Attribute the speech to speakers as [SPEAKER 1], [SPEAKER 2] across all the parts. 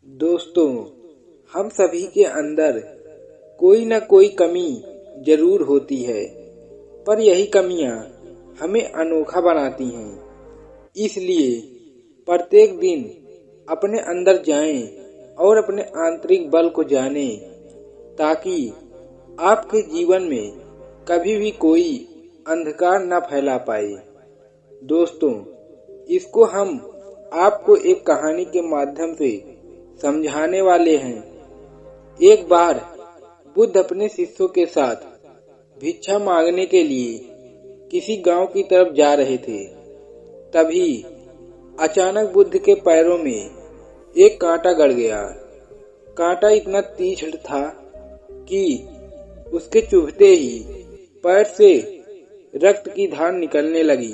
[SPEAKER 1] दोस्तों, हम सभी के अंदर कोई न कोई कमी जरूर होती है, पर यही कमियां हमें अनोखा बनाती हैं। इसलिए प्रत्येक दिन अपने अंदर जाएं और अपने आंतरिक बल को जानें, ताकि आपके जीवन में कभी भी कोई अंधकार न फैला पाए। दोस्तों, इसको हम आपको एक कहानी के माध्यम से समझाने वाले हैं। एक बार बुद्ध अपने शिष्यों के साथ भिक्षा मांगने के लिए किसी गांव की तरफ जा रहे थे। तभी अचानक बुद्ध के पैरों में एक कांटा गड़ गया। कांटा इतना तीक्ष्ण था कि उसके चुभते ही पैर से रक्त की धार निकलने लगी।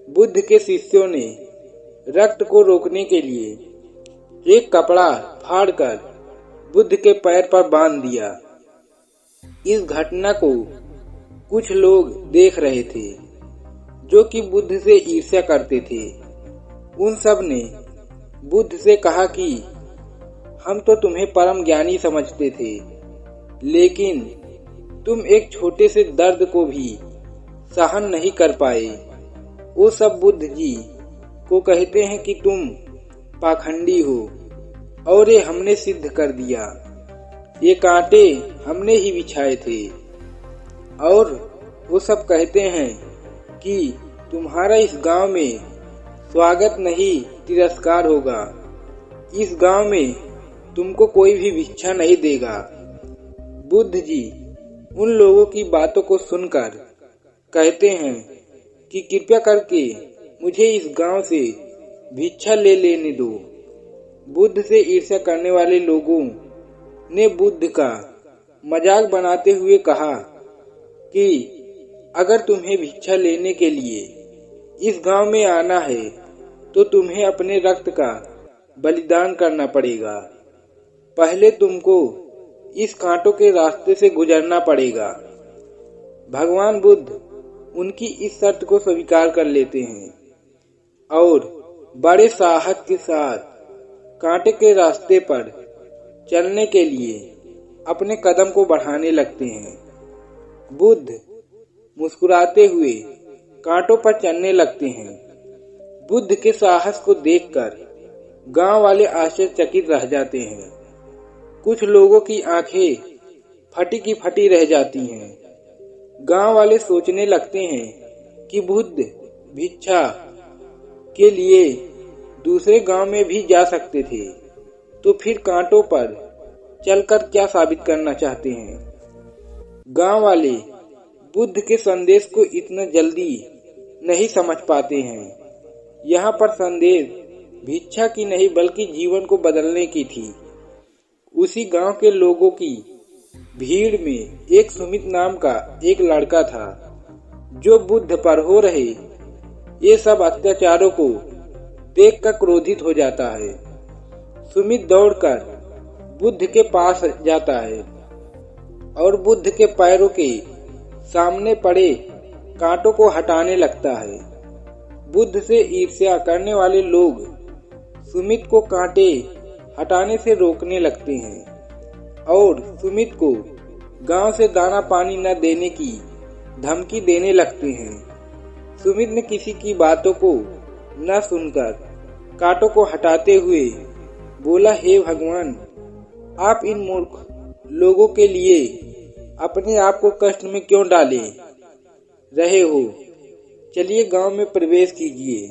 [SPEAKER 1] बुद्ध के शिष्यों ने रक्त को रोकने के लिए एक कपड़ा फाड़कर बुद्ध के पैर पर बांध दिया। इस घटना को कुछ लोग देख रहे थे, जो कि बुद्ध से ईर्ष्या करते थे। उन सब ने बुद्ध से कहा कि हम तो तुम्हें परम ज्ञानी समझते थे, लेकिन तुम एक छोटे से दर्द को भी सहन नहीं कर पाए। वो सब बुद्ध जी को कहते हैं कि तुम पाखंडी हो, और ये हमने सिद्ध कर दिया। ये कांटे हमने ही बिछाए थे। और वो सब कहते हैं कि तुम्हारा इस गांव में स्वागत नहीं, तिरस्कार होगा। इस गांव में तुमको कोई भी भिक्षा नहीं देगा। बुद्ध जी उन लोगों की बातों को सुनकर कहते हैं कि कृपया करके मुझे इस गांव से भिक्षा ले लेने दो। बुद्ध से ईर्ष्या करने वाले लोगों ने बुद्ध का मजाक बनाते हुए कहा कि अगर तुम्हें भिक्षा लेने के लिए इस गांव में आना है, तो तुम्हें अपने रक्त का बलिदान करना पड़ेगा। पहले तुमको इस कांटों के रास्ते से गुजरना पड़ेगा। भगवान बुद्ध उनकी इस शर्त को स्वीकार कर लेते हैं और बड़े साहस के साथ कांटे के रास्ते पर चलने के लिए अपने कदम को बढ़ाने लगते हैं। बुद्ध मुस्कुराते हुए कांटों पर चलने लगते हैं। बुद्ध के साहस को देखकर गांव वाले आश्चर्यचकित रह जाते हैं। कुछ लोगों की आंखें फटी की फटी रह जाती हैं। गांव वाले सोचने लगते हैं कि बुद्ध भिक्षा के लिए दूसरे गांव में भी जा सकते थे, तो फिर कांटों पर चलकर क्या साबित करना चाहते हैं। गांव वाले बुद्ध के संदेश को इतना जल्दी नहीं समझ पाते हैं। यहाँ पर संदेश भिक्षा की नहीं, बल्कि जीवन को बदलने की थी। उसी गांव के लोगों की भीड़ में एक सुमित नाम का एक लड़का था, जो बुद्ध पर हो रहे ये सब अत्याचारों को देखकर क्रोधित हो जाता है। सुमित दौड़कर बुद्ध के पास जाता है और बुद्ध के पैरों के सामने पड़े कांटों को हटाने लगता है। बुद्ध से ईर्ष्या करने वाले लोग सुमित को कांटे हटाने से रोकने लगते हैं और सुमित को गांव से दाना पानी न देने की धमकी देने लगते हैं। सुमित ने किसी की बातों को न सुनकर कांटों को हटाते हुए बोला, हे भगवान, आप इन मूर्ख लोगों के लिए अपने आप को कष्ट में क्यों डाले रहे हो। चलिए गांव में प्रवेश कीजिए।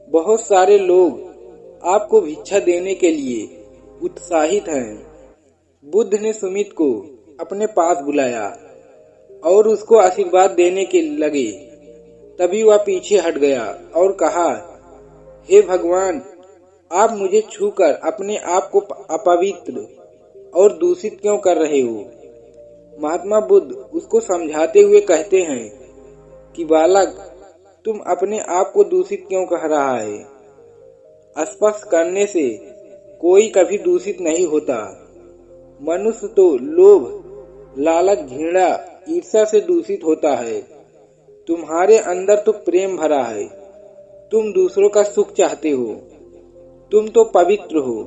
[SPEAKER 1] बहुत सारे लोग आपको भिक्षा देने के लिए उत्साहित हैं। बुद्ध ने सुमित को अपने पास बुलाया और उसको आशीर्वाद देने के लगे। तभी वह पीछे हट गया और कहा, हे भगवान, आप मुझे छूकर अपने आप को अपवित्र और दूषित क्यों कर रहे हो। महात्मा बुद्ध उसको समझाते हुए कहते हैं कि बालक, तुम अपने आप को दूषित क्यों कह रहा है। स्पर्श करने से कोई कभी दूषित नहीं होता। मनुष्य तो लोभ, लालच, घृणा, ईर्ष्या से दूषित होता है। तुम्हारे अंदर तो प्रेम भरा है। तुम दूसरों का सुख चाहते हो। तुम तो पवित्र हो।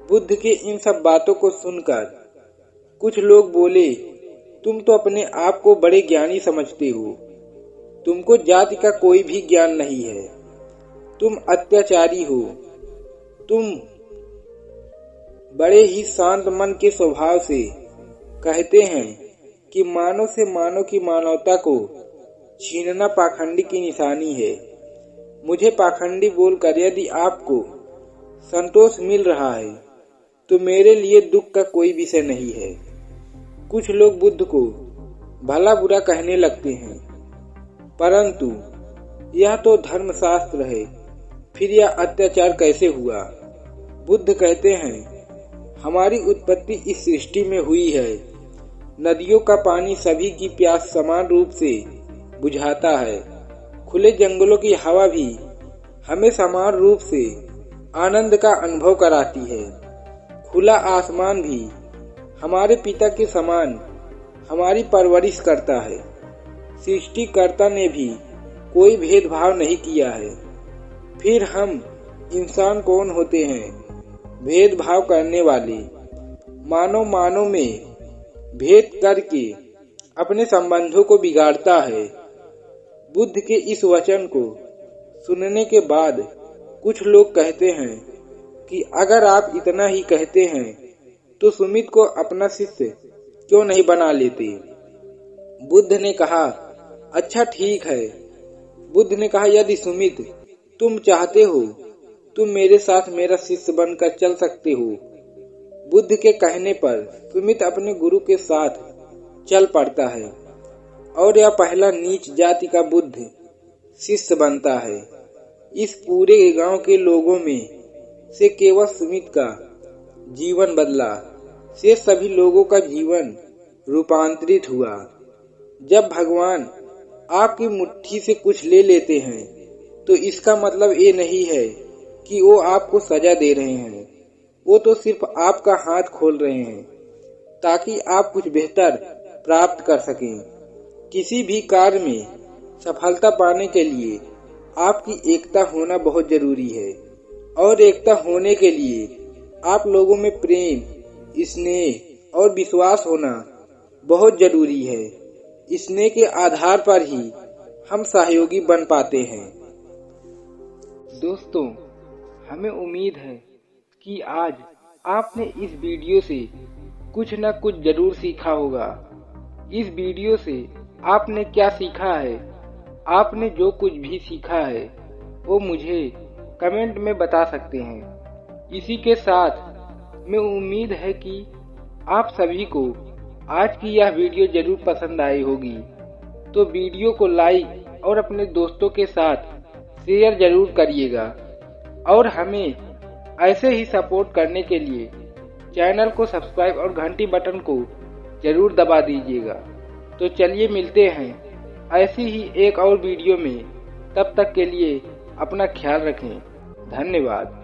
[SPEAKER 1] बुद्ध के इन सब बातों को सुनकर कुछ लोग बोले, तुम तो अपने आप को बड़े ज्ञानी समझते हो, तुमको जाति का कोई भी ज्ञान नहीं है, तुम अत्याचारी हो, तुम बड़े ही शांत मन के स्वभाव से कहते हैं कि मानव से मानव की मानवता को छीनना पाखंडी की निशानी है। मुझे पाखंडी बोलकर यदि आपको संतोष मिल रहा है तो मेरे लिए दुख का कोई विषय नहीं है। कुछ लोग बुद्ध को भला बुरा कहने लगते हैं, परंतु यह तो धर्मशास्त्र है, फिर यह अत्याचार कैसे हुआ? बुद्ध कहते हैं, हमारी उत्पत्ति इस सृष्टि में हुई है। नदियों का पानी सभी की प्यास समान रूप से बुझाता है। खुले जंगलों की हवा भी हमें समान रूप से आनंद का अनुभव कराती है। खुला आसमान भी हमारे पिता के समान हमारी परवरिश करता है। सृष्टिकर्ता ने भी कोई भेदभाव नहीं किया है। फिर हम इंसान कौन होते हैं भेदभाव करने वाले? मानव में भेद करके अपने संबंधों को बिगाड़ता है। बुद्ध के इस वचन को सुनने के बाद कुछ लोग कहते हैं कि अगर आप इतना ही कहते हैं तो सुमित को अपना शिष्य क्यों नहीं बना लेते? बुद्ध ने कहा, अच्छा ठीक है। बुद्ध ने कहा, यदि सुमित तुम चाहते हो तुम मेरे साथ मेरा शिष्य बनकर चल सकते हो। बुद्ध के कहने पर सुमित अपने गुरु के साथ चल पड़ता है और यह पहला नीच जाति का बुद्ध शिष्य बनता है। इस पूरे गांव के लोगों में से केवल सुमित का जीवन बदला, से सभी लोगों का जीवन रूपांतरित हुआ। जब भगवान आपकी मुट्ठी से कुछ ले लेते हैं तो इसका मतलब ये नहीं है कि वो आपको सजा दे रहे हैं, वो तो सिर्फ आपका हाथ खोल रहे हैं ताकि आप कुछ बेहतर प्राप्त कर सकें। किसी भी कार्य में सफलता पाने के लिए आपकी एकता होना बहुत जरूरी है और एकता होने के लिए आप लोगों में प्रेम, स्नेह और विश्वास होना बहुत जरूरी है। स्नेह के आधार पर ही हम सहयोगी बन पाते हैं। दोस्तों, हमें उम्मीद है कि आज आपने इस वीडियो से कुछ न कुछ जरूर सीखा होगा। इस वीडियो से आपने क्या सीखा है? आपने जो कुछ भी सीखा है वो मुझे कमेंट में बता सकते हैं। इसी के साथ मैं उम्मीद है कि आप सभी को आज की यह वीडियो जरूर पसंद आई होगी, तो वीडियो को लाइक और अपने दोस्तों के साथ शेयर जरूर करिएगा और हमें ऐसे ही सपोर्ट करने के लिए चैनल को सब्सक्राइब और घंटी बटन को जरूर दबा दीजिएगा। तो चलिए मिलते हैं ऐसी ही एक और वीडियो में। तब तक के लिए अपना ख्याल रखें। धन्यवाद।